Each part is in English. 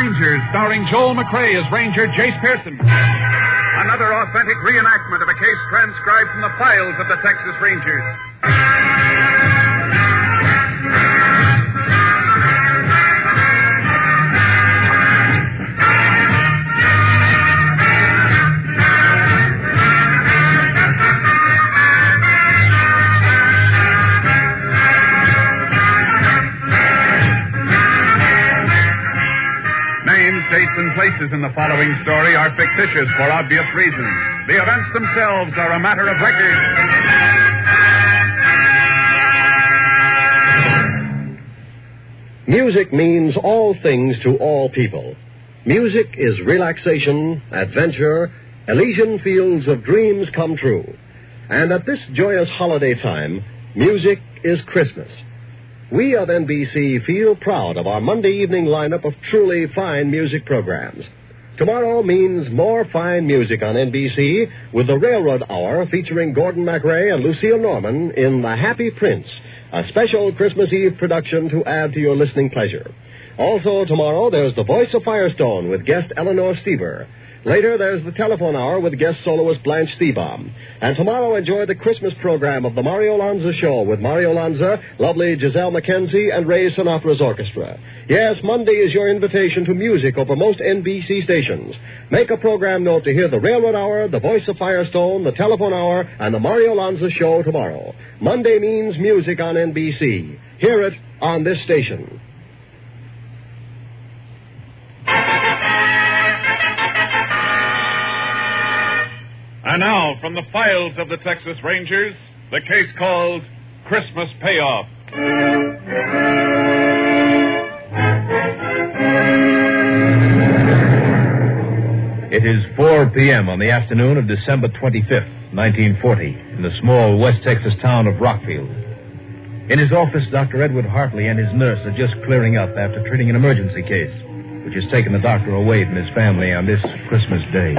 Rangers, starring Joel McRae as Ranger Jace Pearson. Another authentic reenactment of a case transcribed from the files of the Texas Rangers. Names, dates, and places in the following story are fictitious for obvious reasons. The events themselves are a matter of record. Music means all things to all people. Music is relaxation, adventure, Elysian fields of dreams come true. And at this joyous holiday time, music is Christmas. We of NBC feel proud of our Monday evening lineup of truly fine music programs. Tomorrow means more fine music on NBC with the Railroad Hour featuring Gordon MacRae and Lucille Norman in The Happy Prince, a special Christmas Eve production to add to your listening pleasure. Also tomorrow, there's The Voice of Firestone with guest Eleanor Steber. Later, there's the Telephone Hour with guest soloist Blanche Thiebaum. And tomorrow, enjoy the Christmas program of the Mario Lanza Show with Mario Lanza, lovely Giselle McKenzie, and Ray Sinatra's orchestra. Yes, Monday is your invitation to music over most NBC stations. Make a program note to hear the Railroad Hour, the Voice of Firestone, the Telephone Hour, and the Mario Lanza Show tomorrow. Monday means music on NBC. Hear it on this station. And now, from the files of the Texas Rangers, the case called Christmas Payoff. It is 4 p.m. on the afternoon of December 25th, 1940, in the small West Texas town of Rockfield. In his office, Dr. Edward Hartley and his nurse are just clearing up after treating an emergency case, which has taken the doctor away from his family on this Christmas Day.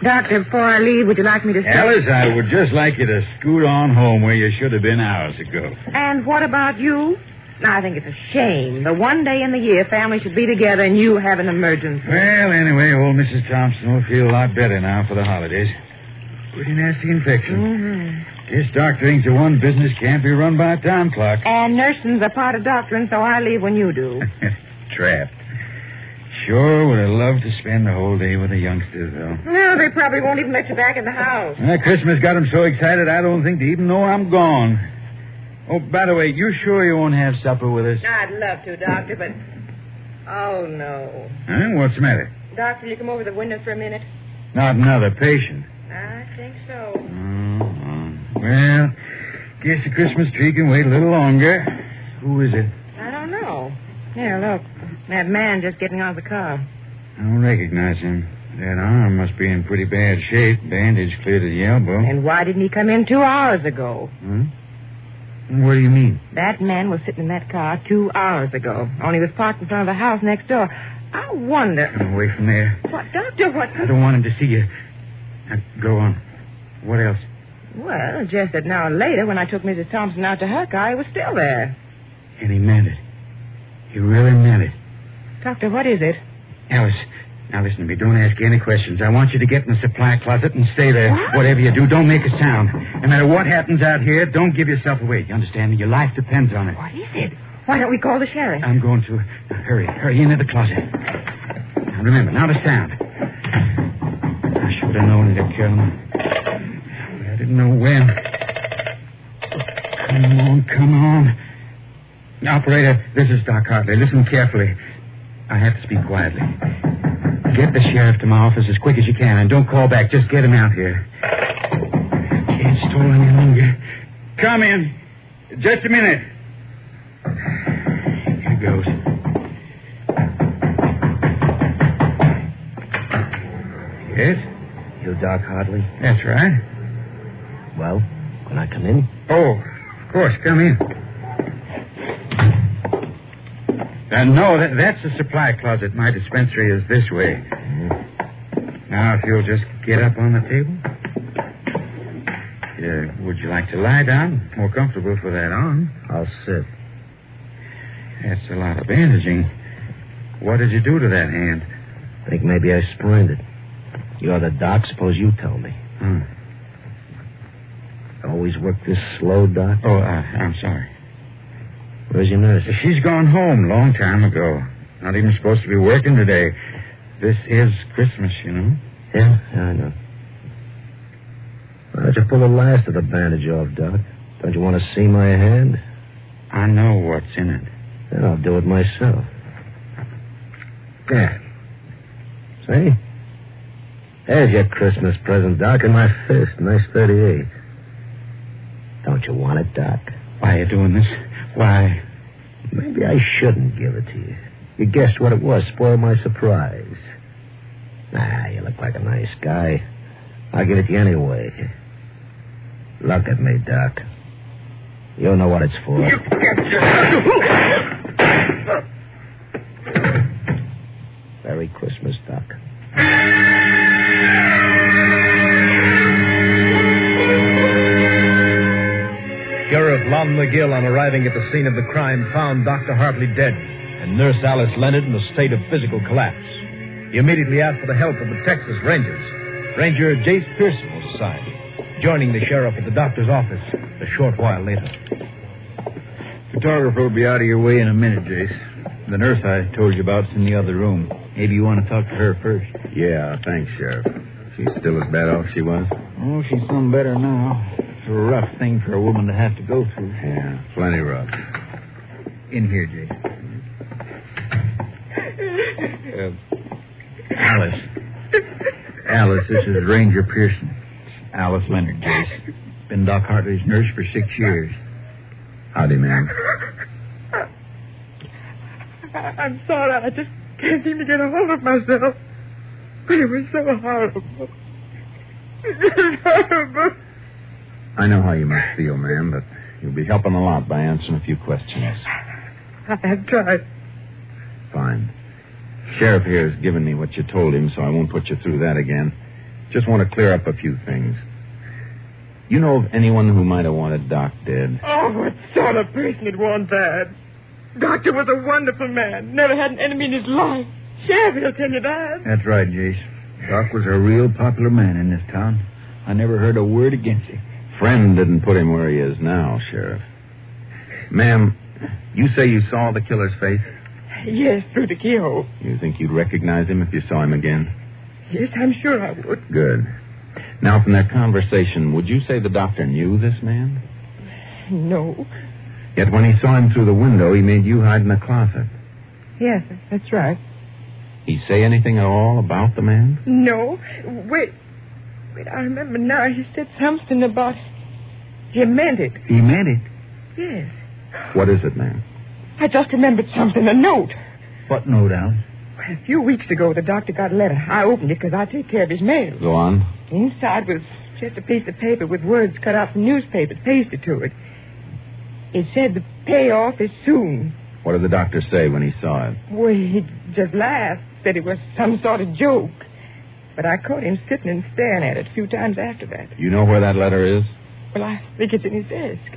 Doctor, before I leave, would you like me to stay? Alice, I would just like you to scoot on home where you should have been hours ago. And what about you? I think it's a shame. The one day in the year families should be together and you have an emergency. Well, anyway, old Mrs. Thompson will feel a lot better now for the holidays. Pretty nasty infection. Mm-hmm. This doctor thinks that one business can't be run by a time clock. And nursing's a part of doctoring, so I leave when you do. Trapped. Sure would have loved to spend the whole day with the youngsters, though. Well, they probably won't even let you back in the house. Christmas got them so excited I don't think they even know I'm gone. Oh, by the way, you sure you won't have supper with us? I'd love to, Doctor, but... Oh, no. Huh? What's the matter? Doctor, will you come over the window for a minute? Not another patient. I think so. Well, guess the Christmas tree can wait a little longer. Who is it? I don't know. Here, look. That man just getting out of the car. I don't recognize him. That arm must be in pretty bad shape. Bandage clear to the elbow. And why didn't he come in 2 hours ago? What do you mean? That man was sitting in that car 2 hours ago. Only was parked in front of the house next door. I wonder... Come away from there. What, Doctor, what... I don't want him to see you. Now, go on. What else? Well, just an hour later, when I took Mrs. Thompson out to her car, he was still there. And he meant it. He really meant it. Doctor, what is it? Alice, now listen to me. Don't ask any questions. I want you to get in the supply closet and stay there. What? Whatever you do, don't make a sound. No matter what happens out here, don't give yourself away. You understand me? Your life depends on it. What is it? Why don't we call the sheriff? I'm going to. Now, hurry into the closet. Now, remember, not a sound. I should have known it'd kill him. I didn't know when. Come on. Operator, this is Doc Hartley. Listen carefully. I have to speak quietly. Get the sheriff to my office as quick as you can, and don't call back. Just get him out here. Can't stall any longer. Come in. Just a minute. Here goes. Yes? You Doc Hartley? That's right. Well, can I come in? Oh, of course. Come in. No, that's the supply closet. My dispensary is this way. Now, if you'll just get up on the table. Would you like to lie down? More comfortable for that arm. I'll sit. That's a lot of bandaging. What did you do to that hand? Think maybe I sprained it. You're the doc. Suppose you tell me. Always work this slow, Doc? Oh, I'm sorry. Where's your nurse? She's gone home long time ago. Not even supposed to be working today. This is Christmas, you know. Yeah, I know. Why don't you pull the last of the bandage off, Doc? Don't you want to see my hand? I know what's in it. Then I'll do it myself. There. See? There's your Christmas present, Doc, in my fist. Nice 38. Don't you want it, Doc? Why are you doing this? Why? Maybe I shouldn't give it to you. You guessed what it was. Spoil my surprise. You look like a nice guy. I'll give it to you anyway. Look at me, Doc. You know what it's for. You Merry Christmas, Doc. Sheriff Lon McGill, on arriving at the scene of the crime, found Dr. Hartley dead and Nurse Alice Leonard in a state of physical collapse. He immediately asked for the help of the Texas Rangers. Ranger Jace Pearson was assigned, joining the sheriff at the doctor's office a short while later. Photographer will be out of your way in a minute, Jace. The nurse I told you about's in the other room. Maybe you want to talk to her first. Yeah, thanks, Sheriff. She's still as bad off as she was? Oh, she's some better now. It's a rough thing for a woman to have to go through. Yeah, plenty rough. In here, Jace. Alice. Alice, this is Ranger Pearson. Alice Leonard, Jace. Been Doc Hartley's nurse for 6 years. Howdy, ma'am. I'm sorry. I just can't seem to get a hold of myself. But it was so horrible. Horrible. I know how you must feel, ma'am, but you'll be helping a lot by answering a few questions. I've tried. Fine. Sheriff here has given me what you told him, so I won't put you through that again. Just want to clear up a few things. You know of anyone who might have wanted Doc dead? Oh, what sort of person would want that? Doctor was a wonderful man. Never had an enemy in his life. Sheriff, he'll tell you that. That's right, Jace. Doc was a real popular man in this town. I never heard a word against him. Friend didn't put him where he is now, Sheriff. Ma'am, you say you saw the killer's face? Yes, through the keyhole. You think you'd recognize him if you saw him again? Yes, I'm sure I would. Good. Now, from their conversation, would you say the doctor knew this man? No. Yet when he saw him through the window, he made you hide in the closet. Yes, that's right. He say anything at all about the man? No. Wait, I remember now. He said something about... He meant it. He meant it? Yes. What is it, ma'am? I just remembered something, a note. What note, Alice? A few weeks ago, the doctor got a letter. I opened it because I take care of his mail. Go on. Inside was just a piece of paper with words cut out from newspapers pasted to it. It said the payoff is soon. What did the doctor say when he saw it? Well, he just laughed, said it was some sort of joke. But I caught him sitting and staring at it a few times after that. You know where that letter is? Well, I think it's in his desk.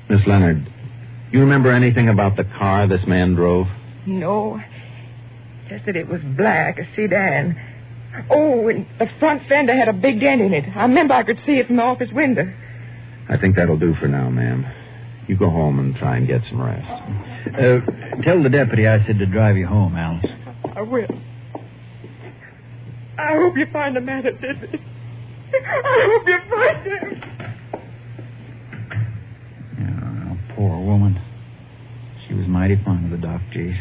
Miss Leonard, you remember anything about the car this man drove? No. Just that it was black, a sedan. Oh, and the front fender had a big dent in it. I remember I could see it from the office window. I think that'll do for now, ma'am. You go home and try and get some rest. Tell the deputy I said to drive you home, Alice. I will. I hope you find the man that did this. I hope you find him. Yeah, poor woman. She was mighty fond of the doc, Jace.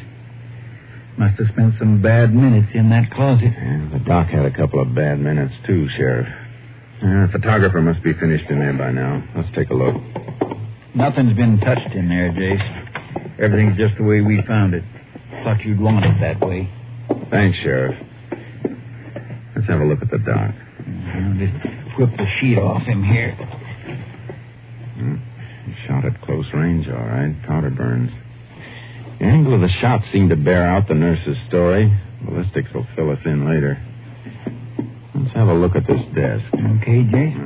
Must have spent some bad minutes in that closet. Yeah, the doc had a couple of bad minutes, too, Sheriff. The photographer must be finished in there by now. Let's take a look. Nothing's been touched in there, Jace. Everything's just the way we found it. Thought you'd want it that way. Thanks, Sheriff. Let's have a look at the doc. I'll just whip the sheet off him here. He shot at close range, all right. Powder burns. The angle of the shot seemed to bear out the nurse's story. Ballistics will fill us in later. Let's have a look at this desk. Okay, Jace?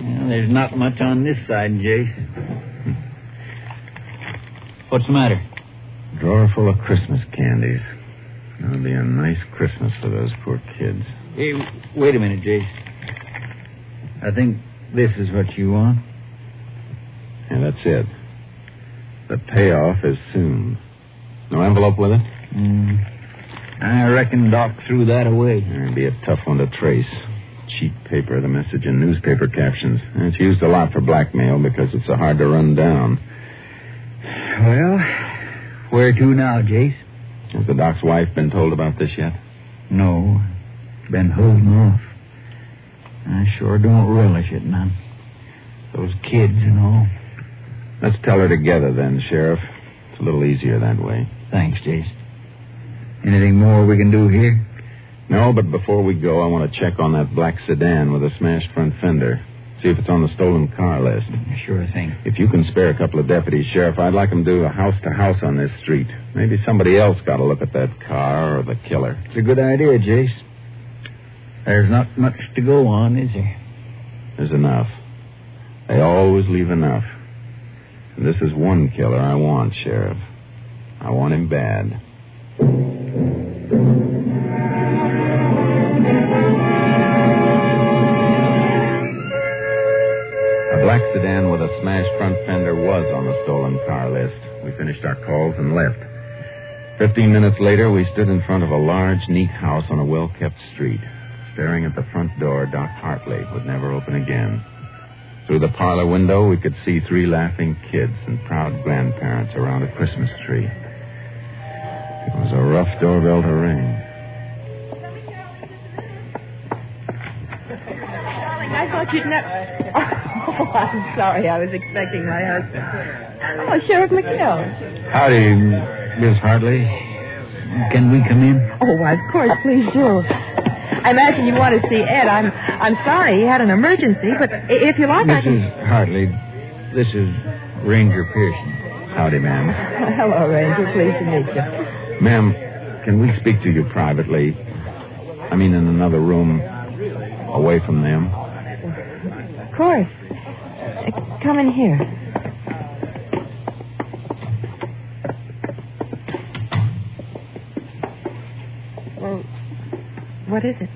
Well, there's not much on this side, Jace. What's the matter? Drawer full of Christmas candies. That'll be a nice Christmas for those poor kids. Hey, wait a minute, Jace. I think this is what you want. Yeah, that's it. The payoff is soon. No envelope with it? I reckon Doc threw that away. It'd be a tough one to trace. Cheap paper, the message in newspaper captions. And it's used a lot for blackmail because it's so hard to run down. Well, where to now, Jace? Has the doc's wife been told about this yet? No. Been holding off. I sure don't relish it none. Those kids and all. Let's tell her together then, Sheriff. It's a little easier that way. Thanks, Jace. Anything more we can do here? No, but before we go, I want to check on that black sedan with a smashed front fender. See if it's on the stolen car list. Sure thing. If you can spare a couple of deputies, Sheriff, I'd like them to do a house-to-house on this street. Maybe somebody else got a look at that car or the killer. It's a good idea, Jace. There's not much to go on, is there? There's enough. They always leave enough. And this is one killer I want, Sheriff. I want him bad. A black sedan with a smashed front fender was on the stolen car list. We finished our calls and left. 15 minutes later, we stood in front of a large, neat house on a well-kept street. Staring at the front door, Doc Hartley would never open again. Through the parlor window, we could see 3 laughing kids and proud grandparents around a Christmas tree. It was a rough doorbell to ring. I thought you'd never... Oh, I'm sorry. I was expecting my husband. Oh, Sheriff McNeil. Howdy, Miss Hartley. Can we come in? Oh, why, of course. Please do. I imagine you want to see Ed. I'm sorry. He had an emergency, but if you like, I can... Mrs. Hartley, this is Ranger Pearson. Howdy, ma'am. Hello, Ranger. Pleased to meet you. Ma'am, can we speak to you privately? I mean, in another room, away from them. Of course. Come in here. Well, what is it?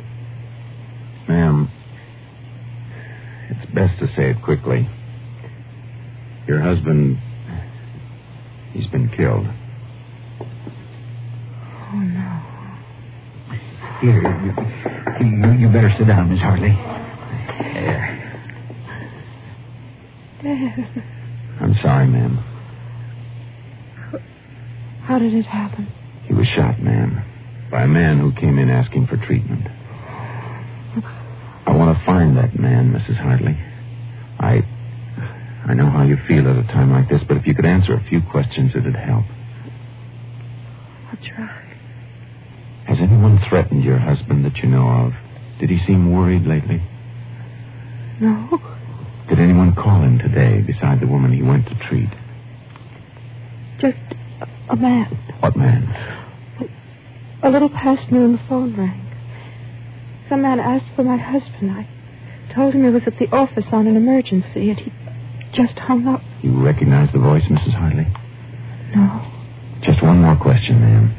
Ma'am, it's best to say it quickly. Your husband, he's been killed. Oh, no. Here, you better sit down, Miss Hartley. There. Dad. I'm sorry, ma'am. How did it happen? He was shot, ma'am, by a man who came in asking for treatment. I want to find that man, Mrs. Hartley. I know how you feel at a time like this, but if you could answer a few questions, it'd help. I'll try. Has anyone threatened your husband that you know of? Did he seem worried lately? No. Did anyone call him today beside the woman he went to treat? Just a man. What man? A little past noon, the phone rang. Some man asked for my husband. I told him he was at the office on an emergency, and he just hung up. You recognize the voice, Mrs. Hartley? No. Just one more question, ma'am.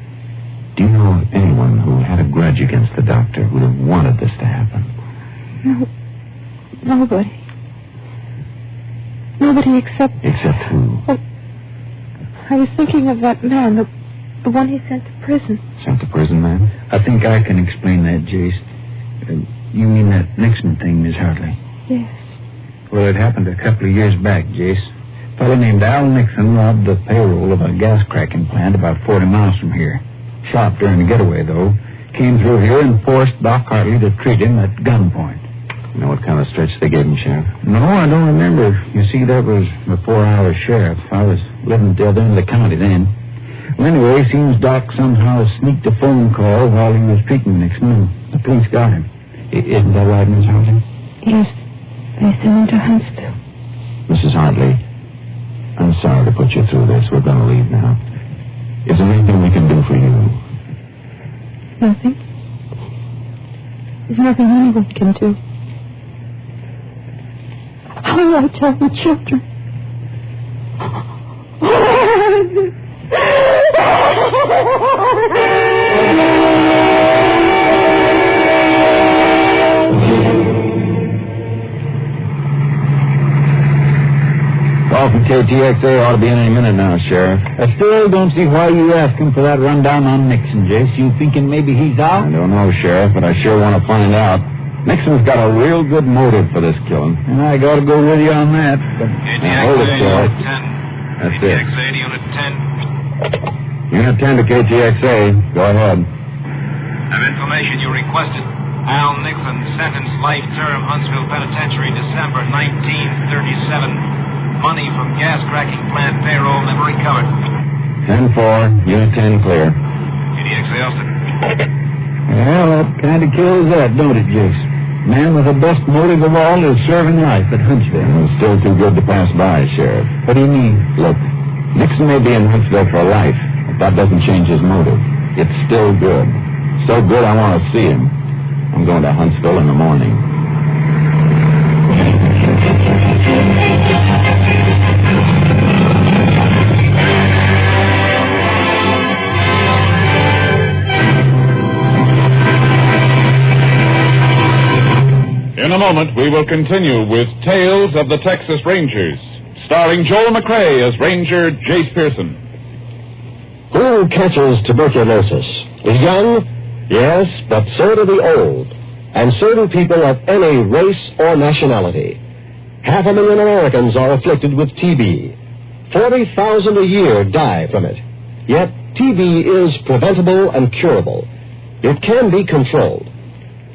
Do you know of anyone who had a grudge against the doctor who would have wanted this to happen? No. Nobody. Nobody except... Except who? Well, I was thinking of that man, the one he sent to prison. Sent to prison, ma'am? I think I can explain that, Jace. You mean that Nixon thing, Miss Hartley? Yes. Well, it happened a couple of years back, Jace. A fellow named Al Nixon robbed the payroll of a gas cracking plant about 40 miles from here. Shot during the getaway, though. Came through here and forced Doc Hartley to treat him at gunpoint. You know what kind of stretch they gave him, Sheriff? No, I don't remember. You see, that was before I was sheriff. I was living at the other end of the county then. Well, anyway, seems Doc somehow sneaked a phone call while he was treating Nixon, and the police got him. Isn't that right, Miss Hartley? Yes. They sent him to Huntsville. Mrs. Hartley, I'm sorry to put you through this. We're going to leave now. Is there anything we can do for you? Nothing. There's nothing anyone can do. How will I tell the children? KTXA ought to be in any minute now, Sheriff. I still don't see why you asked him for that rundown on Nixon, Jace. You thinking maybe he's out? I don't know, Sheriff, but I sure want to find out. Nixon's got a real good motive for this killing. And I got to go with you on that. But... Now, hold it, Sheriff. That's it. KTXA to Unit 10. Unit 10 to KTXA. Go ahead. Have information you requested. Al Nixon, sentenced life term, Huntsville Penitentiary, December 1937. Money from gas cracking plant payroll never recovered. 10-4. Unit 10 clear. KTXA Austin. Well, that kind of kills that, don't it, Jace? Man with the best motive of all is serving life at Huntsville. It's still too good to pass by, Sheriff. What do you mean? Look, Nixon may be in Huntsville for life, but that doesn't change his motive. It's still good. So good I want to see him. I'm going to Huntsville in the morning. In a moment, we will continue with Tales of the Texas Rangers, starring Joel McRae as Ranger Jace Pearson. Who catches tuberculosis? The young? Yes, but so do the old, and so do people of any race or nationality. 500,000 Americans are afflicted with TB. 40,000 a year die from it. Yet TB is preventable and curable. It can be controlled.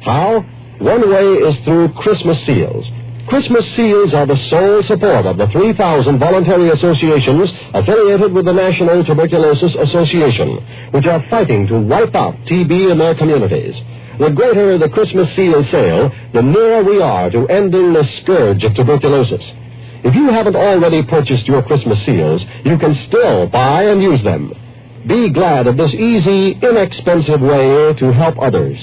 How? One way is through Christmas seals. Christmas seals are the sole support of the 3,000 voluntary associations affiliated with the National Tuberculosis Association, which are fighting to wipe out TB in their communities. The greater the Christmas seal sale, the nearer we are to ending the scourge of tuberculosis. If you haven't already purchased your Christmas seals, you can still buy and use them. Be glad of this easy, inexpensive way to help others.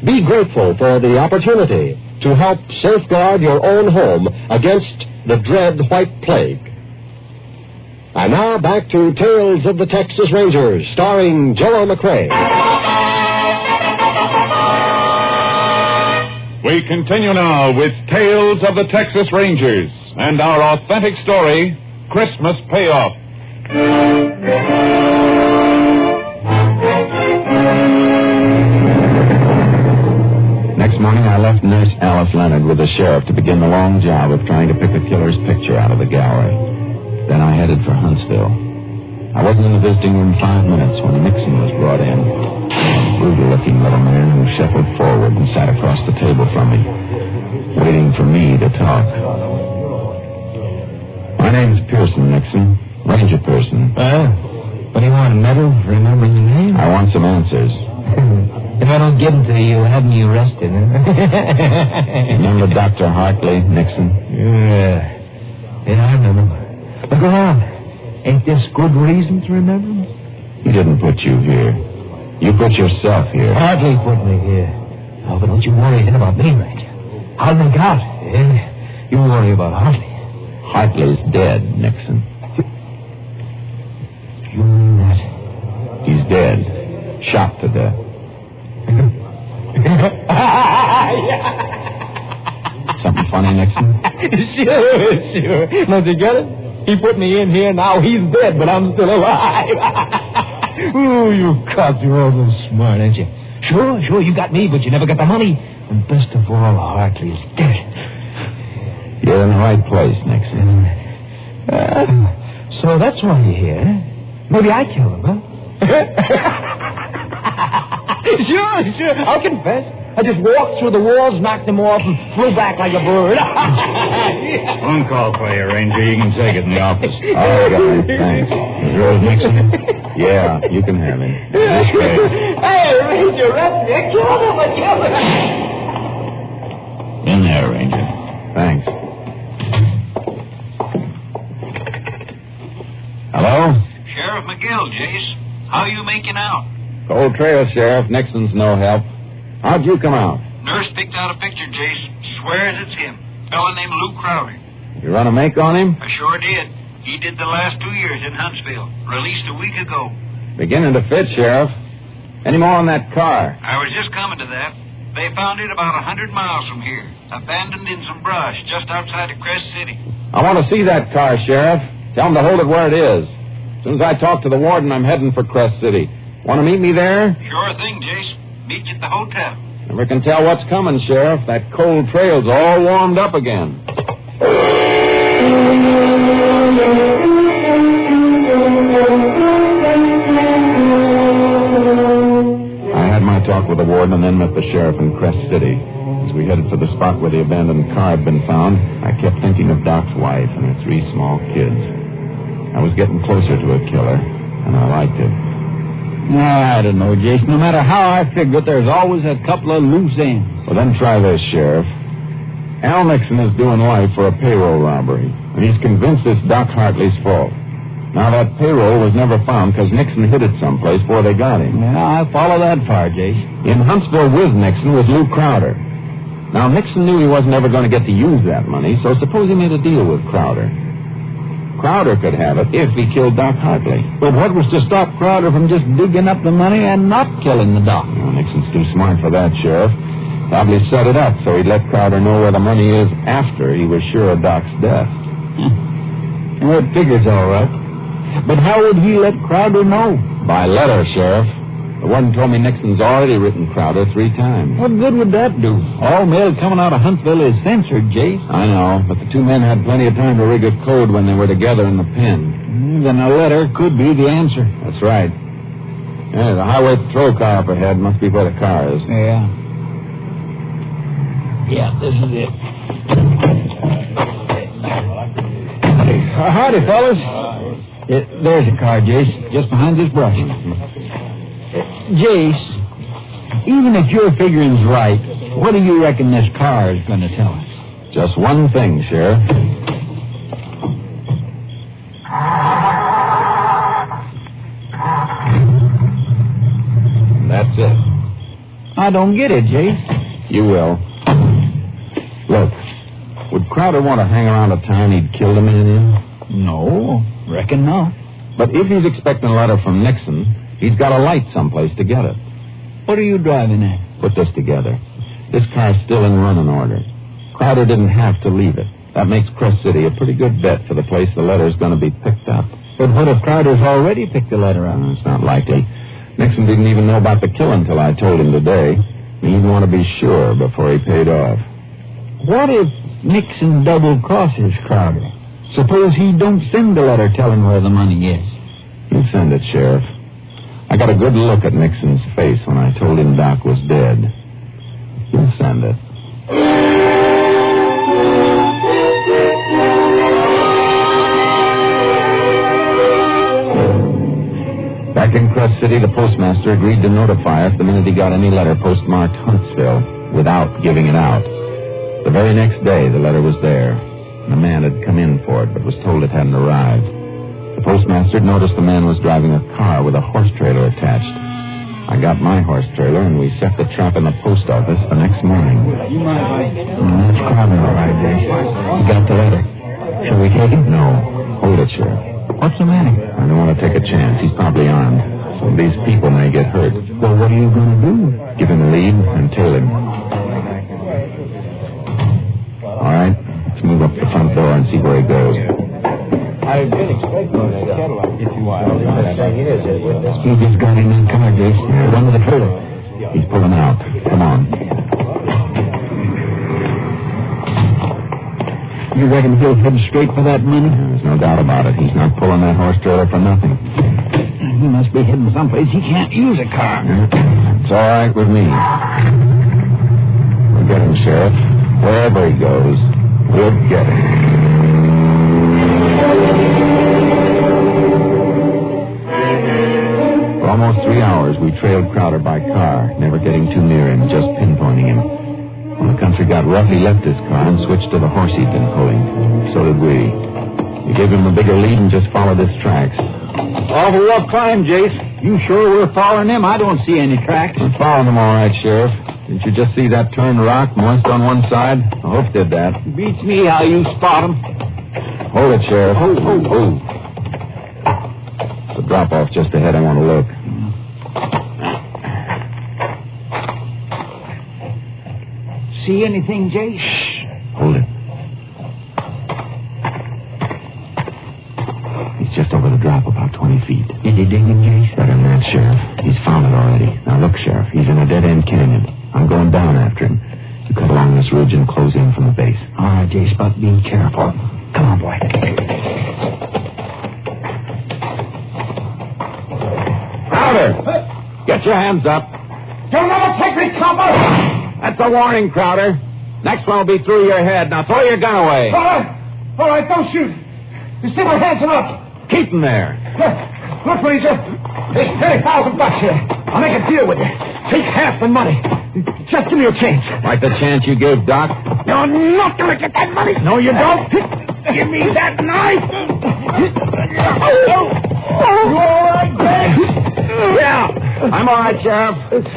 Be grateful for the opportunity to help safeguard your own home against the dread white plague. And now back to Tales of the Texas Rangers, starring Joel McRae. We continue now with Tales of the Texas Rangers and our authentic story, Christmas Payoff. Next morning, I left Nurse Alice Leonard with the sheriff to begin the long job of trying to pick a killer's picture out of the gallery. Then I headed for Huntsville. I wasn't in the visiting room 5 minutes when Nixon was brought in. A brutal-looking little man who shuffled forward and sat across the table from me, waiting for me to talk. My name's Pearson, Nixon. Ranger Pearson. What do you want, a medal for remembering the name? I want some answers. If I don't give them to you, you'll have me arrested. Remember Dr. Hartley, Nixon? Yeah, I remember. But go on. Ain't this good reason to remember him? He didn't put you here. You put yourself here. Hartley put me here. Oh, but don't you worry then about me, Ranger. I'll make out. You worry about Hartley. Hartley's dead, Nixon. You mean that? He's dead. Shot to death. Something funny, Nixon? Sure. Don't you get it? He put me in here, now he's dead, but I'm still alive. Ooh, you cops, you're all so smart, ain't you? Sure, you got me, but you never got the money. And best of all, Hartley's dead. You're in the right place, Nixon. So that's why you're here. Maybe I killed him, huh? Sure, I'll confess. I just walked through the walls, knocked him off, and flew back like a bird. Phone call for you, Ranger. You can take it in the office. All right, guys, thanks. Is Rose Nixon? Yeah, you can have him. Hey, Ranger, that's it. Kill him. In there, Ranger. Thanks. Hello? Sheriff McGill, Jace. How you making out? Cold trail, Sheriff. Nixon's no help. How'd you come out? Nurse picked out a picture, Jace. Swears it's him. Fella named Lou Crowder. You run a make on him? I sure did. He did the last 2 years in Huntsville. Released a week ago. Beginning to fit, Sheriff. Any more on that car? I was just coming to that. They found it about 100 miles from here. Abandoned in some brush just outside of Crest City. I want to see that car, Sheriff. Tell him to hold it where it is. As soon as I talk to the warden, I'm heading for Crest City. Want to meet me there? Sure thing, Jace. Meet you at the hotel. Never can tell what's coming, Sheriff. That cold trail's all warmed up again. I had my talk with the warden and then met the sheriff in Crest City. As we headed for the spot where the abandoned car had been found, I kept thinking of Doc's wife and her 3 small kids. I was getting closer to a killer, and I liked it. I don't know, Jason. No matter how I figure it, there's always a couple of loose ends. Well, then try this, Sheriff. Al Nixon is doing life for a payroll robbery, and he's convinced it's Doc Hartley's fault. Now, that payroll was never found because Nixon hid it someplace before they got him. Yeah, I follow that far, Jason. In Huntsville with Nixon was Lou Crowder. Now, Nixon knew he wasn't ever going to get to use that money, so suppose he made a deal with Crowder. Crowder could have it if he killed Doc Hartley. But what was to stop Crowder from just digging up the money and not killing the doc? Well, Nixon's too smart for that, Sheriff. Probably set it up so he'd let Crowder know where the money is after he was sure of Doc's death. Well, it figures all right. But how would he let Crowder know? By letter, Sheriff. The warden told me Nixon's already written Crowder 3 times. What good would that do? All mail coming out of Huntsville is censored, Jace. I know, but the 2 men had plenty of time to rig a code when they were together in the pen. Then a letter could be the answer. That's right. Yeah, the highway patrol car up ahead must be where the car is. Yeah. Yeah, this is it. Howdy, fellas. There's a car, Jace, just behind this brush. Jace, even if your figuring's right, what do you reckon this car is going to tell us? Just one thing, Sheriff. That's it. I don't get it, Jace. You will. Look, would Crowder want to hang around a town he'd killed a man in? No, reckon not. But if he's expecting a letter from Nixon, he's got a light someplace to get it. What are you driving at? Put this together. This car's still in running order. Crowder didn't have to leave it. That makes Crest City a pretty good bet for the place the letter's going to be picked up. But what if Crowder's already picked the letter up? It's not likely. Nixon didn't even know about the killing till I told him today. He didn't want to be sure before he paid off. What if Nixon double-crosses Crowder? Suppose he don't send the letter telling where the money is. You send it, Sheriff. I got a good look at Nixon's face when I told him Doc was dead. You send it. Back in Crest City, the postmaster agreed to notify us the minute he got any letter postmarked Huntsville without giving it out. The very next day, the letter was there. The man had come in for it, but was told it hadn't arrived. The postmaster noticed the man was driving a car with a horse trailer attached. I got my horse trailer, and we set the trap in the post office the next morning. That's Crowder, all right, Jace. He got the letter. Shall we take it? No. Hold it, Sheriff. What's the matter? I don't want to take a chance. He's probably armed. So these people may get hurt. Well, what are you going to do? Give him a lead and tail him. All right. Let's move up the front door and see where he goes. I didn't expect that Cadillac get you wild. He just got in that car, Jace. The one with the trailer. He's pulling out. Come on. You reckon he'll head straight for that money? There's no doubt about it. He's not pulling that horse trailer for nothing. He must be heading someplace he can't use a car. It's all right with me. We'll get him, Sheriff. Wherever he goes, we'll get him. For almost 3 hours, we trailed Crowder by car, never getting too near him, just pinpointing him. When the country got rough, he left his car and switched to the horse he'd been pulling. So did we. We gave him a bigger lead and just followed his tracks. Awful rough climb, Jace. You sure we're following him? I don't see any tracks. I'm following him all right, Sheriff. Didn't you just see that turned rock, moist on one side? I hope did that. Beats me how you spot him. Hold it, Sheriff. Oh. It's a drop-off just ahead. I want to look. See anything, Jace? Hold it. just over the drop, about 20 feet. Is he digging, Jace? Better than that, Sheriff. He's found it already. Now, look, Sheriff, he's in a dead-end canyon. I'm going down after him. You cut along this ridge and close in from the base. All right, Jace, but be careful. Come on, boy. Crowder! Get your hands up. You'll never take me, copper! That's a warning, Crowder. Next one will be through your head. Now throw your gun away. All right, don't shoot. You see my hands are up. Keep them there. Look, Ranger. There's $30,000 here. I'll make a deal with you. Take half the money. Just give me a chance. Like the chance you gave Doc? You're not going to get that money. No, you don't. Give me that knife. You all right, Jay? Yeah, I'm all right, Sheriff.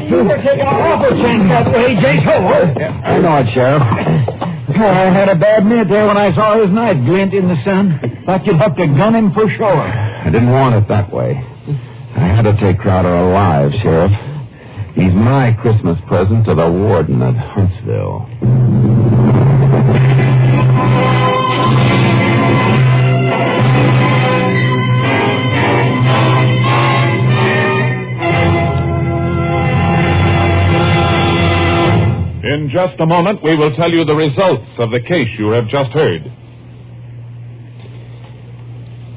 You were taking an awful chance that way, Jay. I know it, Sheriff. I had a bad minute there when I saw his knife glint in the sun. Thought you'd have to gun him for sure. I didn't want it that way. I had to take Crowder alive, Sheriff. He's my Christmas present to the warden at Huntsville. In just a moment, we will tell you the results of the case you have just heard.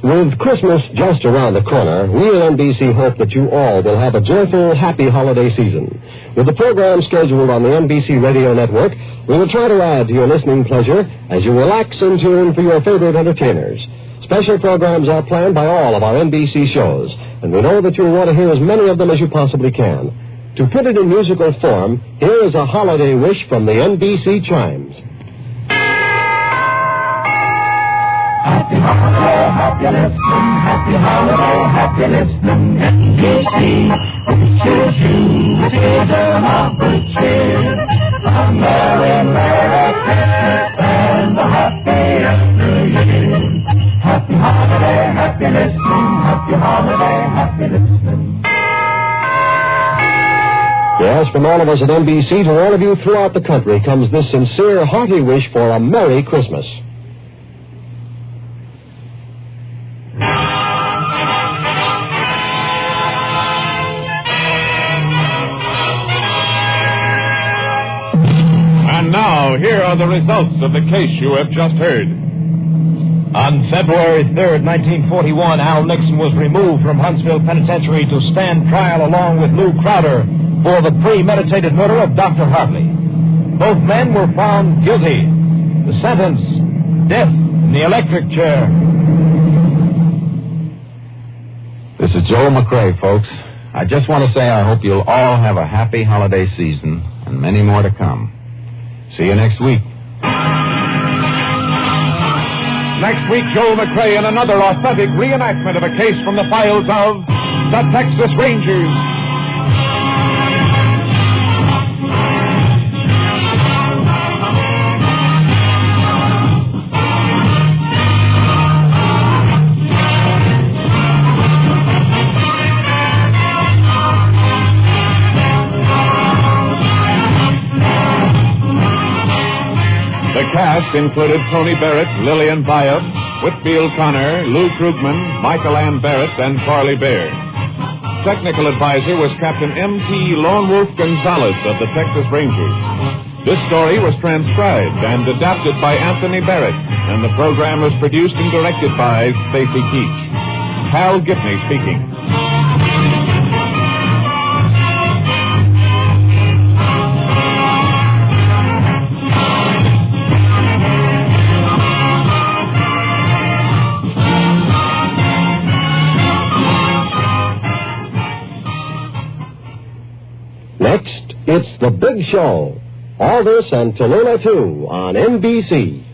With Christmas just around the corner, we at NBC hope that you all will have a joyful, happy holiday season. With the program scheduled on the NBC Radio Network, we will try to add to your listening pleasure as you relax and tune for your favorite entertainers. Special programs are planned by all of our NBC shows, and we know that you'll want to hear as many of them as you possibly can. To put it in musical form, here is a holiday wish from the NBC Chimes. Happy holiday, happy listening, happy holiday, happy listening, NBC. Wishes you a season of good cheer, a merry, merry Christmas and a happiest New Year. Happy holiday, happy listening, happy holiday, happy listening. Yes, from all of us at NBC to all of you throughout the country comes this sincere, hearty wish for a Merry Christmas. And now, here are the results of the case you have just heard. On February 3rd, 1941, Al Nixon was removed from Huntsville Penitentiary to stand trial along with Lou Crowder for the premeditated murder of Dr. Hartley. Both men were found guilty. The sentence, death in the electric chair. This is Joel McRae, folks. I just want to say I hope you'll all have a happy holiday season and many more to come. See you next week. Next week, Joel McRae in another authentic reenactment of a case from the files of the Texas Rangers. The cast included Tony Barrett, Lillian Bayeb, Whitfield Connor, Lou Krugman, Michael Ann Barrett, and Farley Bear. Technical advisor was Captain M.T. Lone Wolf Gonzalez of the Texas Rangers. This story was transcribed and adapted by Anthony Barrett, and the program was produced and directed by Stacy Keach. Hal Gibney speaking. Next, it's The Big Show. All this and Tallulah 2 on NBC.